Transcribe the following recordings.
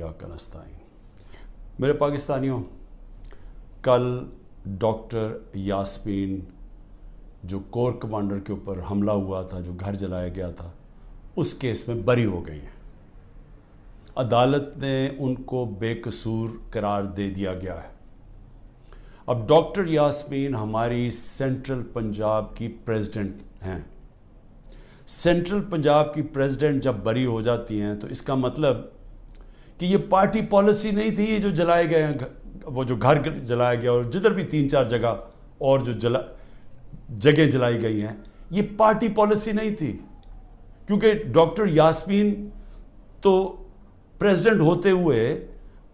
یا کنستائن میرے پاکستانیوں، کل ڈاکٹر یاسمین جو کور کمانڈر کے اوپر حملہ ہوا تھا، جو گھر جلایا گیا تھا، اس کیس میں بری ہو گئی ہیں۔ عدالت نے ان کو بے قصور قرار دے دیا گیا ہے۔ اب ڈاکٹر یاسمین ہماری سینٹرل پنجاب کی پریزیڈنٹ ہیں۔ سینٹرل پنجاب کی پریزیڈنٹ جب بری ہو جاتی ہیں تو اس کا مطلب کہ یہ پارٹی پالیسی نہیں تھی، یہ جو جلائے گئے ہیں، وہ جو گھر جلایا گیا اور جدھر بھی 3-4 جگہ اور جو جگہیں جلائی گئی ہیں، یہ پارٹی پالیسی نہیں تھی، کیونکہ ڈاکٹر یاسمین تو پریزیڈنٹ ہوتے ہوئے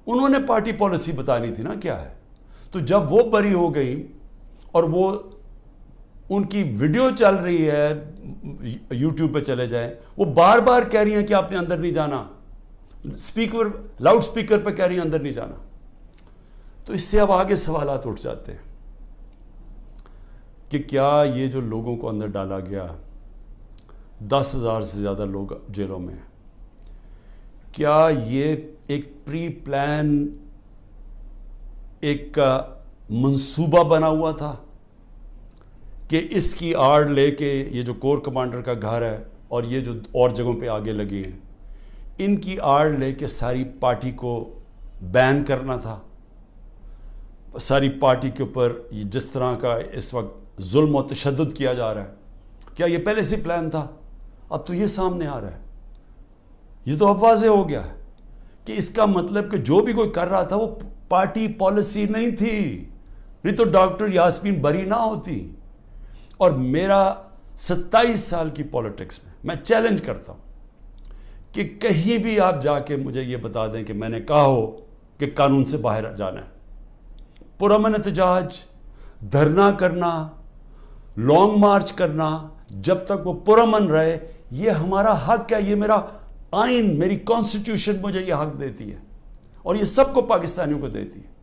انہوں نے پارٹی پالیسی بتانی تھی نا کیا ہے۔ تو جب وہ بری ہو گئی اور وہ ان کی ویڈیو چل رہی ہے، یوٹیوب پہ چلے جائیں، وہ بار بار کہہ رہی ہیں کہ آپ نے اندر نہیں جانا، لاؤڈ سپیکر پہ کہہ رہی ہیں اندر نہیں جانا۔ تو اس سے اب آگے سوالات اٹھ جاتے ہیں کہ کیا یہ جو لوگوں کو اندر ڈالا گیا، 10,000 سے زیادہ لوگ جیلوں میں ہیں، کیا یہ ایک پری پلان ایک منصوبہ بنا ہوا تھا کہ اس کی آڑ لے کے یہ جو کور کمانڈر کا گھر ہے اور یہ جو اور جگہوں پہ آگے لگی ہیں، ان کی آڑ لے کے ساری پارٹی کو بین کرنا تھا؟ ساری پارٹی کے اوپر جس طرح کا اس وقت ظلم و تشدد کیا جا رہا ہے، کیا یہ پہلے سے پلان تھا؟ اب تو یہ سامنے آ رہا ہے، یہ تو اب واضح ہو گیا ہے کہ اس کا مطلب کہ جو بھی کوئی کر رہا تھا وہ پارٹی پالیسی نہیں تھی، نہیں تو ڈاکٹر یاسمین بری نہ ہوتی۔ اور میرا 27 سال کی پولیٹکس میں چیلنج کرتا ہوں کہ کہیں بھی آپ جا کے مجھے یہ بتا دیں کہ میں نے کہا ہو کہ قانون سے باہر جانا ہے۔ پرامن احتجاج، دھرنا کرنا، لانگ مارچ کرنا، جب تک وہ پرامن رہے، یہ ہمارا حق ہے، یہ میرا آئین، میری کانسٹیٹیوشن مجھے یہ حق دیتی ہے اور یہ سب کو پاکستانیوں کو دیتی ہے۔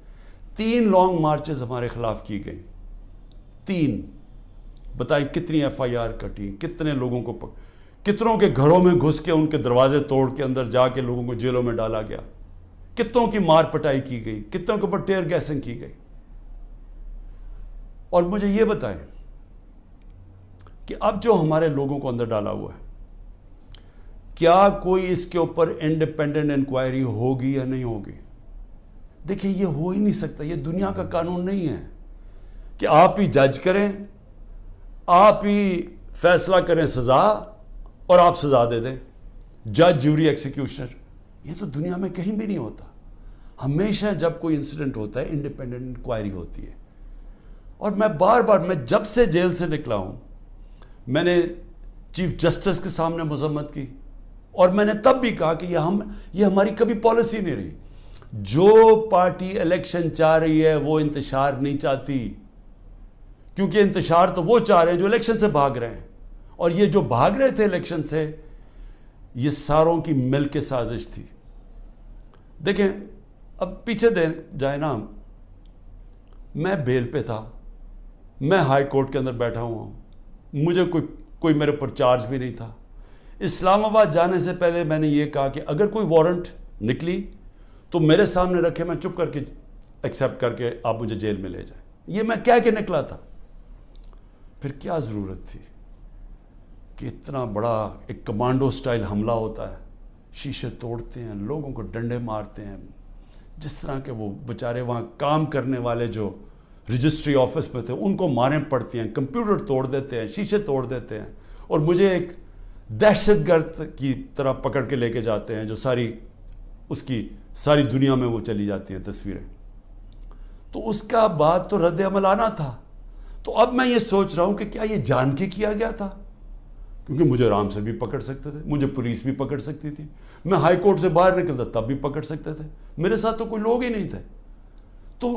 3 لانگ مارچز ہمارے خلاف کی گئی، 3۔ بتائیں کتنی FIR کٹی، کتنے لوگوں کو کتنوں کے گھروں میں گھس کے ان کے دروازے توڑ کے اندر جا کے لوگوں کو جیلوں میں ڈالا گیا، کتنوں کی مار پٹائی کی گئی، کتنوں کے اوپر ٹیئر گیسنگ کی گئی۔ اور مجھے یہ بتائیں کہ اب جو ہمارے لوگوں کو اندر ڈالا ہوا ہے، کیا کوئی اس کے اوپر انڈیپینڈنٹ انکوائری ہوگی یا نہیں ہوگی؟ دیکھیں یہ ہو ہی نہیں سکتا، یہ دنیا کا قانون نہیں ہے کہ آپ ہی جج کریں، آپ ہی فیصلہ کریں سزا اور آپ سزا دے دیں، جج، جیوری، ایکسیکیوشنر۔ یہ تو دنیا میں کہیں بھی نہیں ہوتا۔ ہمیشہ جب کوئی انسیڈنٹ ہوتا ہے انڈیپینڈنٹ انکوائری ہوتی ہے۔ اور میں بار بار، میں جب سے جیل سے نکلا ہوں، میں نے چیف جسٹس کے سامنے مذمت کی اور میں نے تب بھی کہا کہ یہ ہماری کبھی پالیسی نہیں رہی۔ جو پارٹی الیکشن چاہ رہی ہے وہ انتشار نہیں چاہتی، کیونکہ انتشار تو وہ چاہ رہے ہیں جو الیکشن سے بھاگ رہے ہیں، اور یہ جو بھاگ رہے تھے الیکشن سے، یہ ساروں کی مل کے سازش تھی۔ دیکھیں اب پیچھے جائے نا، میں بیل پہ تھا، میں ہائی کورٹ کے اندر بیٹھا ہوا ہوں، مجھے کوئی میرے پر چارج بھی نہیں تھا۔ اسلام آباد جانے سے پہلے میں نے یہ کہا کہ اگر کوئی وارنٹ نکلی تو میرے سامنے رکھے، میں چپ کر کے ایکسیپٹ کر کے آپ مجھے جیل میں لے جائیں۔ یہ میں کہہ کے نکلا تھا۔ پھر کیا ضرورت تھی کہ اتنا بڑا ایک کمانڈو سٹائل حملہ ہوتا ہے، شیشے توڑتے ہیں، لوگوں کو ڈنڈے مارتے ہیں، جس طرح کے وہ بیچارے وہاں کام کرنے والے جو رجسٹری آفس میں تھے ان کو ماریں پڑتی ہیں، کمپیوٹر توڑ دیتے ہیں، شیشے توڑ دیتے ہیں، اور مجھے ایک دہشت گرد کی طرح پکڑ کے لے کے جاتے ہیں، جو ساری دنیا میں وہ چلی جاتی ہیں تصویریں۔ تو اس کا بعد تو رد عمل آنا تھا۔ تو اب میں یہ سوچ رہا ہوں کہ کیا یہ جان کے کیا گیا تھا؟ کیونکہ مجھے آرام سے بھی پکڑ سکتے تھے، مجھے پولیس بھی پکڑ سکتی تھی، میں ہائی کورٹ سے باہر نکلتا تب بھی پکڑ سکتے تھے، میرے ساتھ تو کوئی لوگ ہی نہیں تھے۔ تو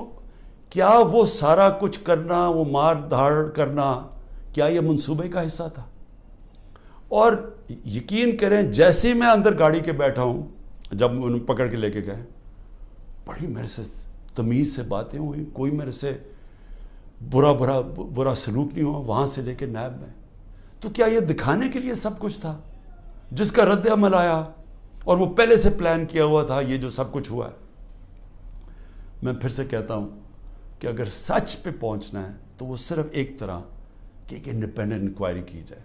کیا وہ سارا کچھ کرنا، وہ مار دھاڑ کرنا، کیا یہ منصوبے کا حصہ تھا؟ اور یقین کریں، جیسے ہی میں اندر گاڑی کے بیٹھا ہوں، جب انہوں پکڑ کے لے کے گئے، بڑی میرے سے تمیز سے باتیں ہوئی، کوئی میرے سے برا سلوک نہیں ہوا، وہاں سے لے کے نیب میں۔ تو کیا یہ دکھانے کے لیے سب کچھ تھا؟ جس کا رد عمل آیا اور وہ پہلے سے پلان کیا ہوا تھا یہ جو سب کچھ ہوا ہے. میں پھر سے کہتا ہوں کہ اگر سچ پہ پہنچنا ہے تو وہ صرف ایک طرح کہ ایک انڈیپینڈنٹ انکوائری کی جائے.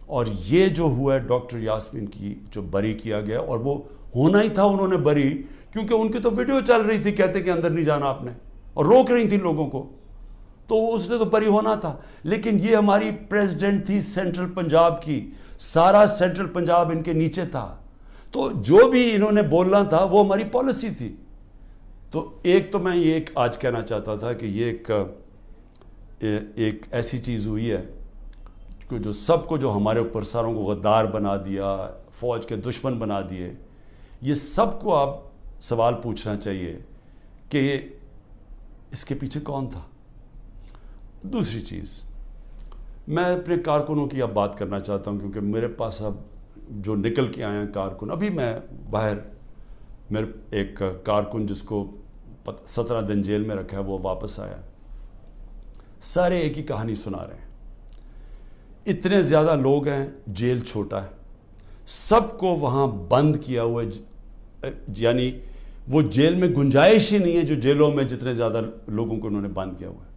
اور یہ جو ہوا ہے ڈاکٹر یاسمین کی جو بری کیا گیا, اور وہ ہونا ہی تھا انہوں نے بری, کیونکہ ان کی تو ویڈیو چل رہی تھی کہتے کہ اندر نہیں جانا آپ نے, اور روک رہی تھی لوگوں کو, تو اس سے تو بری ہونا تھا. لیکن یہ ہماری پریزیڈنٹ تھی سینٹرل پنجاب کی, سارا سینٹرل پنجاب ان کے نیچے تھا, تو جو بھی انہوں نے بولنا تھا وہ ہماری پالیسی تھی. تو ایک تو میں یہ آج کہنا چاہتا تھا کہ یہ ایک ایسی چیز ہوئی ہے جو سب کو, جو ہمارے اوپر ساروں کو غدار بنا دیا, فوج کے دشمن بنا دیے, یہ سب کو آپ سوال پوچھنا چاہیے کہ اس کے پیچھے کون تھا. دوسری چیز, میں اپنے کارکنوں کی اب بات کرنا چاہتا ہوں, کیونکہ میرے پاس اب جو نکل کے آئے ہیں کارکن, ابھی میں باہر, میرے ایک کارکن جس کو 17 دن جیل میں رکھا ہے وہ واپس آیا, سارے ایک ہی کہانی سنا رہے ہیں. اتنے زیادہ لوگ ہیں, جیل چھوٹا ہے, سب کو وہاں بند کیا ہوا ہے, یعنی وہ جیل میں گنجائش ہی نہیں ہے جو جیلوں میں جتنے زیادہ لوگوں کو انہوں نے بند کیا ہوا ہے.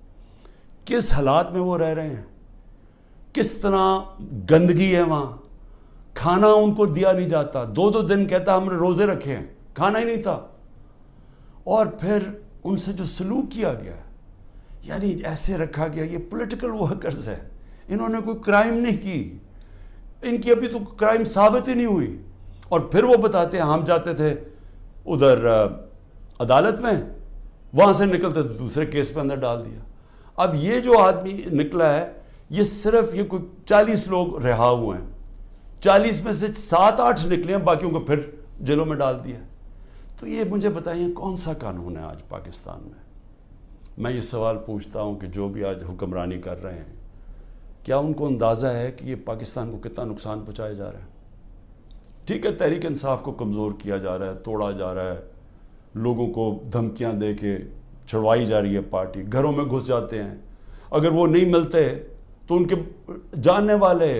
کس حالات میں وہ رہ رہے ہیں, کس طرح گندگی ہے وہاں, کھانا ان کو دیا نہیں جاتا, 2 دن کہتا ہم نے روزے رکھے ہیں, کھانا ہی نہیں تھا. اور پھر ان سے جو سلوک کیا گیا, یعنی ایسے رکھا گیا, یہ پولیٹیکل ورکرز ہے, انہوں نے کوئی کرائم نہیں کی, ان کی ابھی تو کرائم ثابت ہی نہیں ہوئی, اور پھر وہ بتاتے ہیں ہم جاتے تھے ادھر عدالت میں, وہاں سے نکلتے تھے دوسرے کیس پہ اندر ڈال دیا. اب یہ جو آدمی نکلا ہے, یہ صرف یہ کوئی 40 لوگ رہا ہوئے ہیں, 40 میں سے 7-8 نکلے ہیں, باقیوں کو پھر جیلوں میں ڈال دیا. تو یہ مجھے بتائیے کون سا قانون ہے آج پاکستان میں؟ میں یہ سوال پوچھتا ہوں کہ جو بھی آج حکمرانی کر رہے ہیں, کیا ان کو اندازہ ہے کہ یہ پاکستان کو کتنا نقصان پہنچایا جا رہا ہے؟ ٹھیک ہے, تحریک انصاف کو کمزور کیا جا رہا ہے, توڑا جا رہا ہے, لوگوں کو دھمکیاں دے کے چھڑوائی جا رہی ہے پارٹی, گھروں میں گھس جاتے ہیں, اگر وہ نہیں ملتے تو ان کے جاننے والے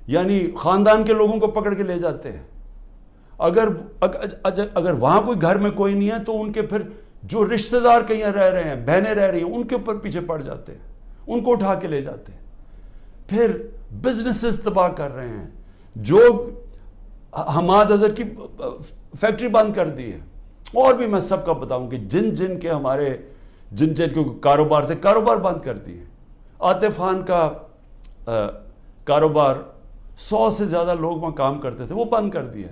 یعنی خاندان کے لوگوں کو پکڑ کے لے جاتے ہیں. اگر وہاں کوئی گھر میں کوئی نہیں ہے تو ان کے پھر جو رشتہ دار کہیں رہ رہے ہیں, بہنیں رہ رہی ہیں, ان کے اوپر پیچھے پڑ جاتے ہیں, ان کو اٹھا کے لے جاتے ہیں. پھر بزنسز تباہ کر رہے ہیں, جو حماد اظہر کی فیکٹری بند کر دی ہے, اور بھی میں سب کا بتاؤں کہ جن کے ہمارے جن کے کاروبار تھے, کاروبار بند کر دیے. عاطف خان کا کاروبار 100 سے زیادہ لوگ وہاں کام کرتے تھے, وہ بند کر دیا.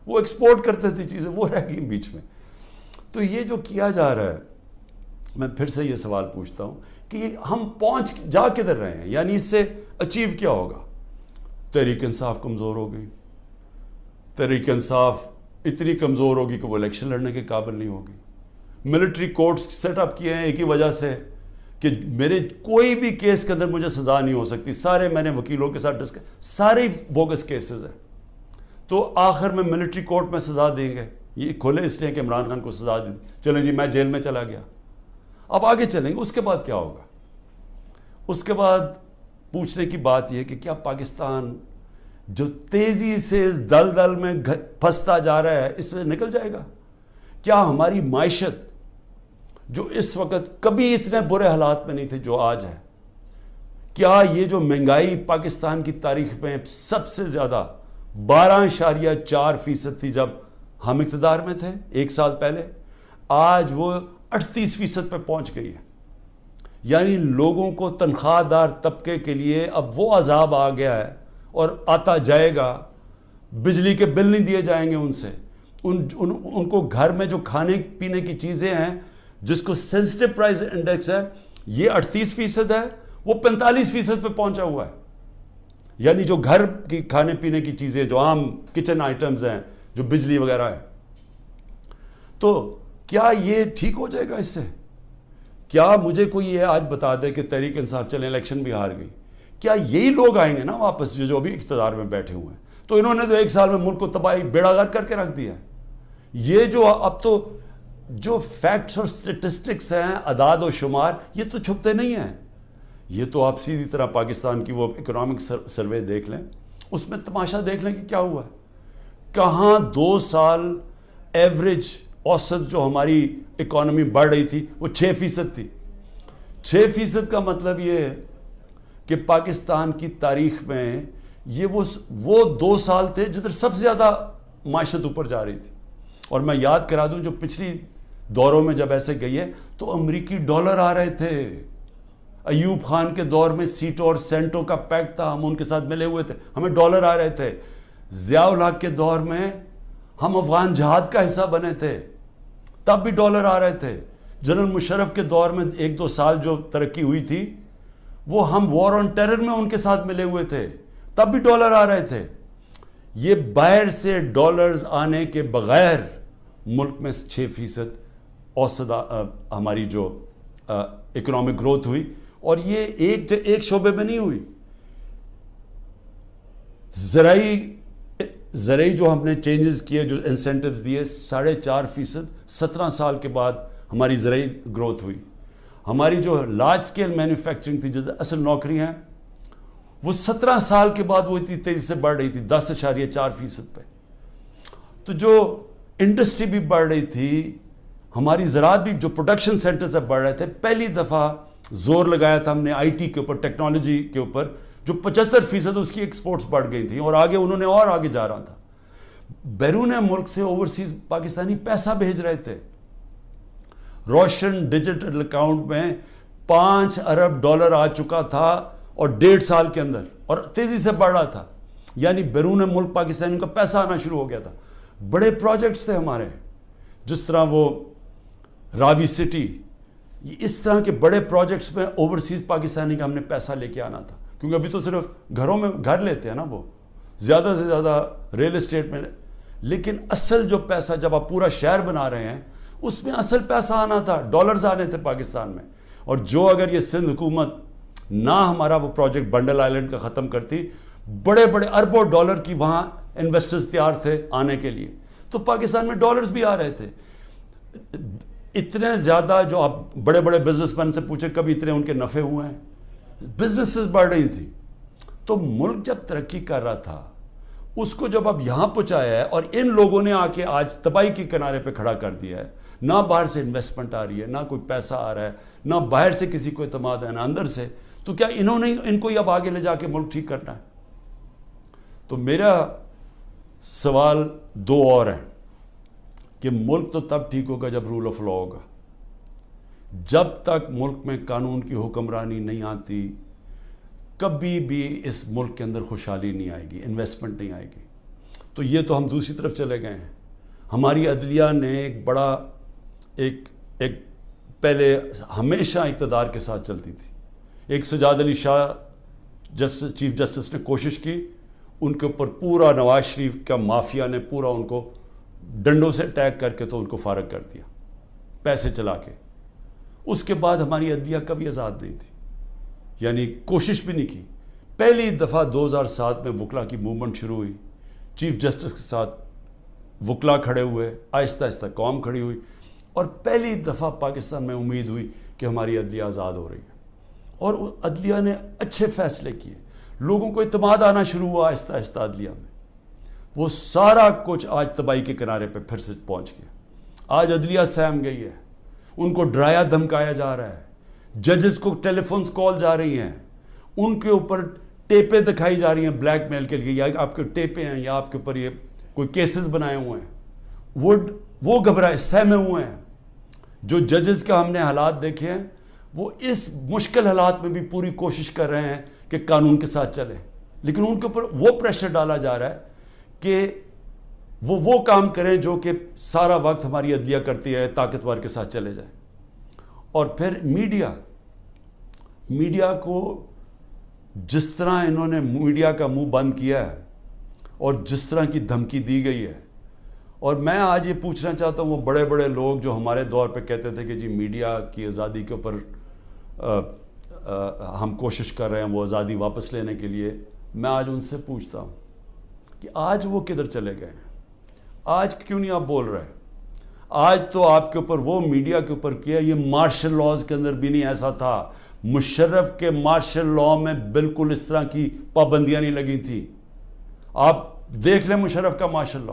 وہ ایکسپورٹ کرتے تھے چیزیں, وہ رہ گئی بیچ میں. تو یہ جو کیا جا رہا ہے, میں پھر سے یہ سوال پوچھتا ہوں کہ ہم جا کدھر رہے ہیں, یعنی اس سے اچیو کیا ہوگا؟ تحریک انصاف کمزور ہو گئی, تحریک انصاف اتنی کمزور ہوگی کہ وہ الیکشن لڑنے کے قابل نہیں ہوگی. ملٹری کورٹس سیٹ اپ کیے ہیں ایک ہی وجہ سے کہ میرے کوئی بھی کیس کے اندر مجھے سزا نہیں ہو سکتی, سارے میں نے وکیلوں کے ساتھ سارے بوگس کیسز ہیں, تو آخر میں ملٹری کورٹ میں سزا دیں گے. یہ کھولے اس لیے کہ عمران خان کو سزا دی, چلیں جی میں جیل میں چلا گیا, اب آگے چلیں گے. اس کے بعد کیا ہوگا؟ اس کے بعد پوچھنے کی بات یہ کہ کیا پاکستان جو تیزی سے اس دلدل میں پھنستا جا رہا ہے, اس سے نکل جائے گا؟ کیا ہماری معیشت جو اس وقت کبھی اتنے برے حالات میں نہیں تھے جو آج ہے, کیا یہ جو مہنگائی پاکستان کی تاریخ میں سب سے زیادہ 12.4% تھی جب ہم اقتدار میں تھے 1 سال پہلے, آج وہ 38% پہ پہنچ گئی ہے. یعنی لوگوں کو تنخواہ دار طبقے کے لیے اب وہ عذاب آ گیا ہے اور آتا جائے گا. بجلی کے بل نہیں دیے جائیں گے ان سے, ان کو گھر میں جو کھانے پینے کی چیزیں ہیں جس کو سینسٹیو پرائز انڈیکس ہے, یہ 38% ہے, وہ 45% پہ پہنچا ہوا ہے. یعنی جو گھر کی کھانے پینے کی چیزیں, جو عام کچن آئٹمز ہیں, جو بجلی وغیرہ ہے, تو کیا یہ ٹھیک ہو جائے گا اس سے؟ کیا مجھے کوئی یہ آج بتا دے کہ تحریک انصاف چلیں الیکشن بھی ہار گئی, کیا یہی لوگ آئیں گے نا واپس جو ابھی اقتدار میں بیٹھے ہوئے ہیں؟ تو انہوں نے تو 1 سال میں ملک کو تباہی بیڑا غرق کر کے رکھ دیا. یہ جو اب تو جو فیکٹس اور سٹیٹسٹکس ہیں, اعداد و شمار, یہ تو چھپتے نہیں ہیں. یہ تو آپ سیدھی طرح پاکستان کی وہ اکنامک سروے دیکھ لیں, اس میں تماشا دیکھ لیں کہ کیا ہوا ہے. کہاں 2 سال ایوریج اوسط جو ہماری اکانومی بڑھ رہی تھی وہ 6% تھی. 6% کا مطلب یہ ہے کہ پاکستان کی تاریخ میں یہ وہ 2 سال تھے جدھر سب سے زیادہ معیشت اوپر جا رہی تھی. اور میں یاد کرا دوں جو پچھلی دوروں میں جب ایسے گئی ہے تو امریکی ڈالر آ رہے تھے. ایوب خان کے دور میں سیٹوں اور سینٹوں کا پیکٹ تھا, ہم ان کے ساتھ ملے ہوئے تھے, ہمیں ڈالر آ رہے تھے. ضیاء الحق کے دور میں ہم افغان جہاد کا حصہ بنے تھے, تب بھی ڈالر آ رہے تھے. جنرل مشرف کے دور میں 1-2 سال جو ترقی ہوئی تھی وہ ہم وار آن ٹیرر میں ان کے ساتھ ملے ہوئے تھے, تب بھی ڈالر آ رہے تھے. یہ باہر سے ڈالرز آنے کے بغیر ملک میں 6% اوسط ہماری جو اکنامک گروتھ ہوئی, اور یہ ایک شعبے میں نہیں ہوئی. زرعی جو ہم نے چینجز کیے, جو انسینٹیوز دیے, 4.5%, 17 سال کے بعد ہماری زرعی گروتھ ہوئی. ہماری جو لارج سکیل مینوفیکچرنگ تھی, جو اصل نوکریاں ہیں, وہ 17 سال کے بعد وہ اتنی تیزی سے بڑھ رہی تھی 10.4% پہ. تو جو انڈسٹری بھی بڑھ رہی تھی, ہماری زراعت بھی, جو پروڈکشن سینٹر سے بڑھ رہے تھے, پہلی دفعہ زور لگایا تھا ہم نے آئی ٹی کے اوپر, ٹیکنالوجی کے اوپر, جو 75% اس کی ایکسپورٹس بڑھ گئی تھیں, اور آگے انہوں نے اور آگے جا رہا تھا. بیرون ملک سے اوورسیز پاکستانی پیسہ بھیج رہے تھے. روشن ڈیجیٹل اکاؤنٹ میں $5 ارب آ چکا تھا, اور 1.5 سال کے اندر, اور تیزی سے بڑھ رہا تھا. یعنی بیرون ملک پاکستانیوں کا پیسہ آنا شروع ہو گیا تھا. بڑے پروجیکٹس تھے ہمارے, جس طرح وہ راوی سٹی, اس طرح کے بڑے پروجیکٹس میں اوورسیز پاکستانی کا ہم نے پیسہ لے کے آنا تھا. کیونکہ ابھی تو صرف گھروں میں گھر لیتے ہیں نا, وہ زیادہ سے زیادہ ریل اسٹیٹ میں, لیکن اصل جو پیسہ جب آپ پورا شہر بنا رہے ہیں اس میں اصل پیسہ آنا تھا, ڈالرز آنے تھے پاکستان میں. اور جو اگر یہ سندھ حکومت نہ ہمارا وہ پروجیکٹ بنڈل آئلینڈ کا ختم کرتی, بڑے بڑے اربوں ڈالر کی وہاں انویسٹرز تیار تھے آنے کے لیے, تو پاکستان میں ڈالرز بھی آ رہے تھے. اتنے زیادہ, جو آپ بڑے بڑے بزنس مین سے پوچھیں کبھی اتنے ان کے نفع ہوئے ہیں, بزنسز بڑھ رہی تھی. تو ملک جب ترقی کر رہا تھا, اس کو جب اب یہاں پہنچایا ہے, اور ان لوگوں نے آ کے آج تباہی کے کنارے پہ کھڑا کر دیا ہے. نہ باہر سے انویسٹمنٹ آ رہی ہے, نہ کوئی پیسہ آ رہا ہے, نہ باہر سے کسی کو اعتماد ہے, نہ اندر سے. تو کیا انہوں نے ان کو اب آگے لے جا کے ملک ٹھیک کرنا ہے؟ تو میرا سوال 2 اور ہیں کہ ملک تو تب ٹھیک ہوگا جب رول آف لا ہوگا. جب تک ملک میں قانون کی حکمرانی نہیں آتی, کبھی بھی اس ملک کے اندر خوشحالی نہیں آئے گی, انویسٹمنٹ نہیں آئے گی. تو یہ تو ہم دوسری طرف چلے گئے ہیں. ہماری عدلیہ نے ایک بڑا ایک پہلے ہمیشہ اقتدار کے ساتھ چلتی تھی. ایک سجاد علی شاہ چیف جسٹس نے کوشش کی, ان کے اوپر پورا نواز شریف کا مافیا نے پورا ان کو ڈنڈوں سے اٹیک کر کے تو ان کو فارغ کر دیا, پیسے چلا کے. اس کے بعد ہماری عدلیہ کبھی آزاد نہیں تھی, یعنی کوشش بھی نہیں کی. پہلی دفعہ 2007 میں وکلا کی موومنٹ شروع ہوئی, چیف جسٹس کے ساتھ وکلا کھڑے ہوئے, آہستہ آہستہ قوم کھڑی ہوئی, اور پہلی دفعہ پاکستان میں امید ہوئی کہ ہماری عدلیہ آزاد ہو رہی ہے. اور عدلیہ نے اچھے فیصلے کیے, لوگوں کو اعتماد آنا شروع ہوا آہستہ آہستہ عدلیہ میں. وہ سارا کچھ آج تباہی کے کنارے پہ پھر سے پہنچ گیا. آج عدلیہ سہم گئی ہے, ان کو ڈرایا دھمکایا جا رہا ہے, ججز کو ٹیلی فونز کال جا رہی ہیں, ان کے اوپر ٹیپیں دکھائی جا رہی ہیں بلیک میل کے لیے, یا آپ کے ٹیپیں ہیں, یا آپ کے اوپر یہ کوئی کیسز بنائے ہوئے ہیں. وہ گھبرائے, سہمے ہوئے ہیں. جو ججز کا ہم نے حالات دیکھے ہیں, وہ اس مشکل حالات میں بھی پوری کوشش کر رہے ہیں کہ قانون کے ساتھ چلیں, لیکن ان کے اوپر وہ پریشر ڈالا جا رہا ہے کہ وہ کام کریں جو کہ سارا وقت ہماری عدلیہ کرتی ہے, طاقتور کے ساتھ چلے جائیں. اور پھر میڈیا کو جس طرح انہوں نے میڈیا کا منہ بند کیا ہے, اور جس طرح کی دھمکی دی گئی ہے. اور میں آج یہ پوچھنا چاہتا ہوں, وہ بڑے بڑے لوگ جو ہمارے دور پہ کہتے تھے کہ جی میڈیا کی آزادی کے اوپر ہم کوشش کر رہے ہیں وہ آزادی واپس لینے کے لیے, میں آج ان سے پوچھتا ہوں کہ آج وہ کدھر چلے گئے ہیں؟ آج کیوں نہیں آپ بول رہے؟ آج تو آپ کے اوپر وہ میڈیا کے اوپر کیا, یہ مارشل لاز کے اندر بھی نہیں ایسا تھا. مشرف کے مارشل لاء میں بالکل اس طرح کی پابندیاں نہیں لگی تھی. آپ دیکھ لیں مشرف کا ماشاءاللہ،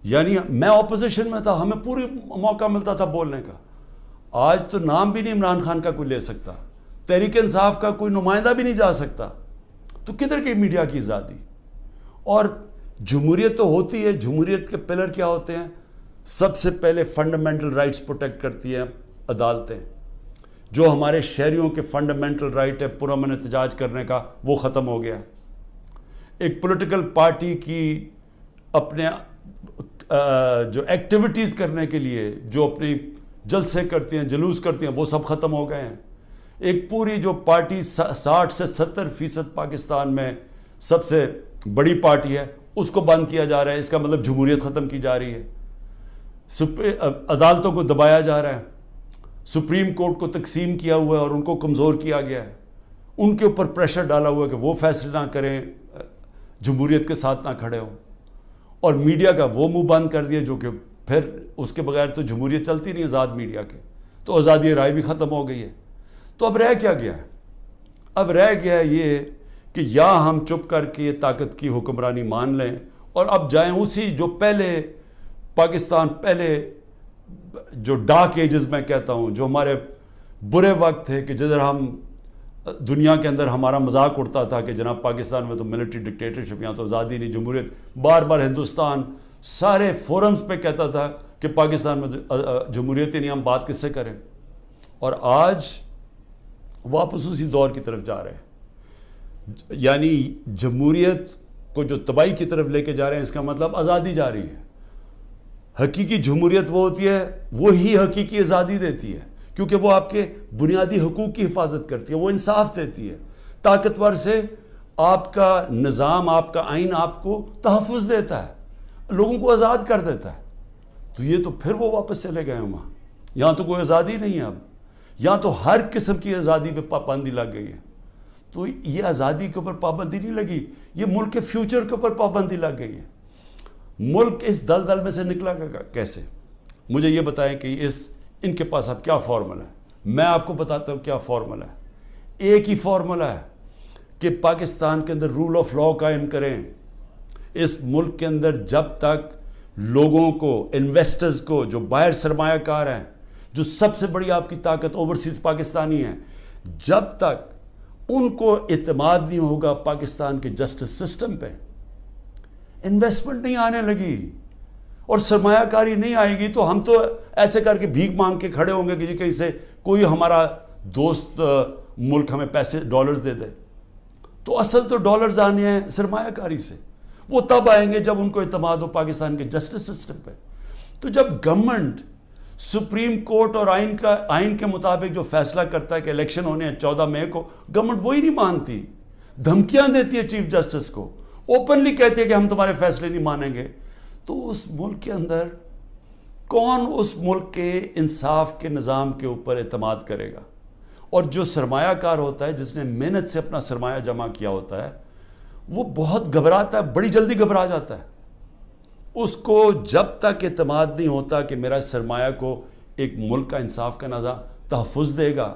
یعنی میں اپوزیشن میں تھا، ہمیں پوری موقع ملتا تھا بولنے کا. آج تو نام بھی نہیں عمران خان کا کوئی لے سکتا، تحریک انصاف کا کوئی نمائندہ بھی نہیں جا سکتا. تو کدھر کی میڈیا کی آزادی؟ اور جمہوریت تو ہوتی ہے، جمہوریت کے پلر کیا ہوتے ہیں؟ سب سے پہلے فنڈامنٹل رائٹس پروٹیکٹ کرتی ہیں عدالتیں. جو ہمارے شہریوں کے فنڈامنٹل رائٹ ہے پرامن احتجاج کرنے کا، وہ ختم ہو گیا. ایک پولیٹیکل پارٹی کی اپنے جو ایکٹیویٹیز کرنے کے لیے جو اپنی جلسے کرتی ہیں، جلوس کرتی ہیں، وہ سب ختم ہو گئے ہیں. ایک پوری جو پارٹی 60 سے 70% پاکستان میں سب سے بڑی پارٹی ہے، اس کو بند کیا جا رہا ہے. اس کا مطلب جمہوریت ختم کی جا رہی ہے. عدالتوں کو دبایا جا رہا ہے. سپریم کورٹ کو تقسیم کیا ہوا ہے اور ان کو کمزور کیا گیا ہے. ان کے اوپر پریشر ڈالا ہوا ہے کہ وہ فیصلے نہ کریں، جمہوریت کے ساتھ نہ کھڑے ہوں. اور میڈیا کا وہ منہ بند کر دیا جو کہ پھر اس کے بغیر تو جمہوریت چلتی نہیں آزاد میڈیا کے. تو آزادی رائے بھی ختم ہو گئی ہے. تو اب رہ کیا گیا ہے؟ اب رہ گیا ہے یہ کہ یا ہم چپ کر کے یہ طاقت کی حکمرانی مان لیں اور اب جائیں اسی جو پہلے پاکستان پہلے جو ڈارک ایجز میں کہتا ہوں، جو ہمارے برے وقت تھے کہ جدھر ہم دنیا کے اندر ہمارا مذاق اڑتا تھا کہ جناب پاکستان میں تو ملٹری ڈکٹیٹرشپ، یہاں تو آزادی نہیں، جمہوریت. بار بار ہندوستان سارے فورمز پہ کہتا تھا کہ پاکستان میں جمہوریت ہی نہیں، ہم بات کس سے کریں. اور آج واپس اسی دور کی طرف جا رہے ہیں. یعنی جمہوریت کو جو تباہی کی طرف لے کے جا رہے ہیں، اس کا مطلب آزادی جا رہی ہے. حقیقی جمہوریت وہ ہوتی ہے، وہی حقیقی آزادی دیتی ہے، کیونکہ وہ آپ کے بنیادی حقوق کی حفاظت کرتی ہے، وہ انصاف دیتی ہے. طاقتور سے آپ کا نظام، آپ کا آئین آپ کو تحفظ دیتا ہے، لوگوں کو آزاد کر دیتا ہے. تو یہ تو پھر وہ واپس چلے گئے ہیں وہاں. یہاں تو کوئی آزادی نہیں ہے اب. یہاں تو ہر قسم کی آزادی پہ پابندی لگ گئی ہے. تو یہ آزادی کے اوپر پابندی نہیں لگی، یہ ملک کے فیوچر کے اوپر پابندی لگ گئی ہے. ملک اس دلدل میں سے نکلا گا کیسے؟ مجھے یہ بتائیں کہ ان کے پاس اب کیا فارمولا ہے؟ میں آپ کو بتاتا ہوں کیا فارمولا ہے. ایک ہی فارمولا ہے کہ پاکستان کے اندر رول آف لاء قائم کریں. اس ملک کے اندر جب تک لوگوں کو، انویسٹرز کو، جو باہر سرمایہ کار ہیں، جو سب سے بڑی آپ کی طاقت اوورسیز پاکستانی ہیں، جب تک ان کو اعتماد نہیں ہوگا پاکستان کے جسٹس سسٹم پہ، انویسٹمنٹ نہیں آنے لگی اور سرمایہ کاری نہیں آئے گی، تو ہم تو ایسے کر کے بھیک مانگ کے کھڑے ہوں گے کہ جی کہیں سے کوئی ہمارا دوست ملک ہمیں پیسے ڈالرز دے دے. تو اصل تو ڈالرز آنے ہیں سرمایہ کاری سے. وہ تب آئیں گے جب ان کو اعتماد ہو پاکستان کے جسٹس سسٹم پہ. تو جب گورنمنٹ سپریم کورٹ اور آئین کے مطابق جو فیصلہ کرتا ہے کہ الیکشن ہونے ہیں 14 مئی کو، گورنمنٹ وہی نہیں مانتی، دھمکیاں دیتی ہے چیف جسٹس کو، اوپنلی کہتی ہے کہ ہم تمہارے فیصلے نہیں مانیں گے. تو اس ملک کے اندر کون اس ملک کے انصاف کے نظام کے اوپر اعتماد کرے گا؟ اور جو سرمایہ کار ہوتا ہے، جس نے محنت سے اپنا سرمایہ جمع کیا ہوتا ہے، وہ بہت گھبراتا ہے، بڑی جلدی گھبرا جاتا ہے. اس کو جب تک اعتماد نہیں ہوتا کہ میرا سرمایہ کو ایک ملک کا انصاف کا نظام تحفظ دے گا،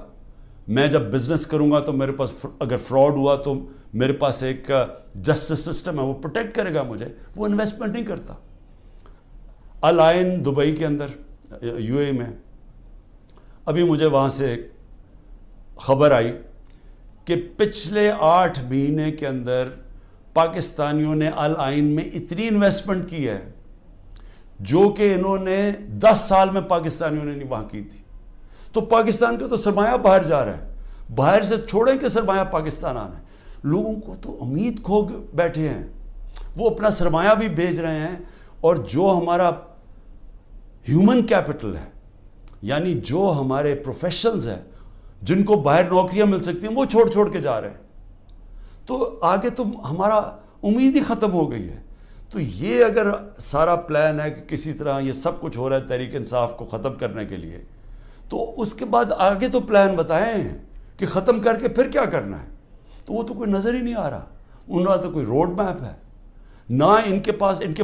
میں جب بزنس کروں گا تو میرے پاس اگر فراڈ ہوا تو میرے پاس ایک جسٹس سسٹم ہے، وہ پروٹیکٹ کرے گا مجھے، وہ انویسٹمنٹ نہیں کرتا. الائن دبئی کے اندر، یو اے میں، ابھی مجھے وہاں سے خبر آئی کہ پچھلے 8 مہینے کے اندر پاکستانیوں نے الائن میں اتنی انویسٹمنٹ کی ہے جو کہ انہوں نے 10 سال میں پاکستانیوں نے نہیں وہاں کی تھی. تو پاکستان کا تو سرمایہ باہر جا رہا ہے، باہر سے چھوڑیں کہ سرمایہ پاکستان آنا ہے. لوگوں کو تو امید کھو بیٹھے ہیں، وہ اپنا سرمایہ بھی بھیج رہے ہیں. اور جو ہمارا ہیومن کیپٹل ہے، یعنی جو ہمارے پروفیشنز ہیں جن کو باہر نوکریاں مل سکتی ہیں، وہ چھوڑ کے جا رہے ہیں. تو آگے تو ہمارا امید ہی ختم ہو گئی ہے. تو یہ اگر سارا پلان ہے کہ کسی طرح یہ سب کچھ ہو رہا ہے تحریک انصاف کو ختم کرنے کے لیے، تو اس کے بعد آگے تو پلان بتائیں کہ ختم کر کے پھر کیا کرنا ہے. تو وہ تو کوئی نظر ہی نہیں آ رہا. ان کا تو کوئی روڈ میپ ہے نہ ان کے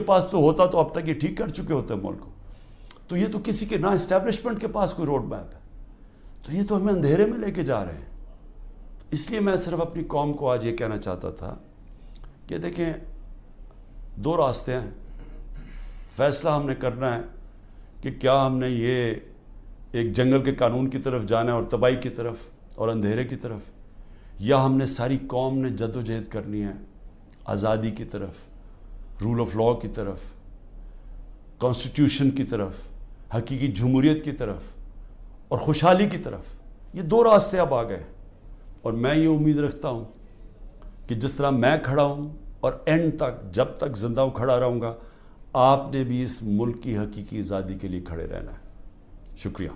پاس تو ہوتا تو اب تک یہ ٹھیک کر چکے ہوتے ملک کو. تو یہ تو کسی کے نہ اسٹیبلشمنٹ کے پاس کوئی روڈ میپ ہے. تو یہ تو ہمیں اندھیرے میں لے کے جا رہے ہیں. اس لیے میں صرف اپنی قوم کو آج یہ کہنا چاہتا تھا کہ دیکھیں، دو راستے ہیں. فیصلہ ہم نے کرنا ہے کہ کیا ہم نے یہ ایک جنگل کے قانون کی طرف جانا ہے اور تباہی کی طرف اور اندھیرے کی طرف, یا ہم نے ساری قوم نے جد و جہد کرنی ہے آزادی کی طرف, رول آف لاء کی طرف, کانسٹیٹیوشن کی طرف, حقیقی جمہوریت کی طرف اور خوشحالی کی طرف. یہ دو راستے اب آ گئے, اور میں یہ امید رکھتا ہوں کہ جس طرح میں کھڑا ہوں اور اینڈ تک جب تک زندہ ہوں کھڑا رہوں گا, آپ نے بھی اس ملک کی حقیقی آزادی کے لیے کھڑے رہنا ہے. شکریہ.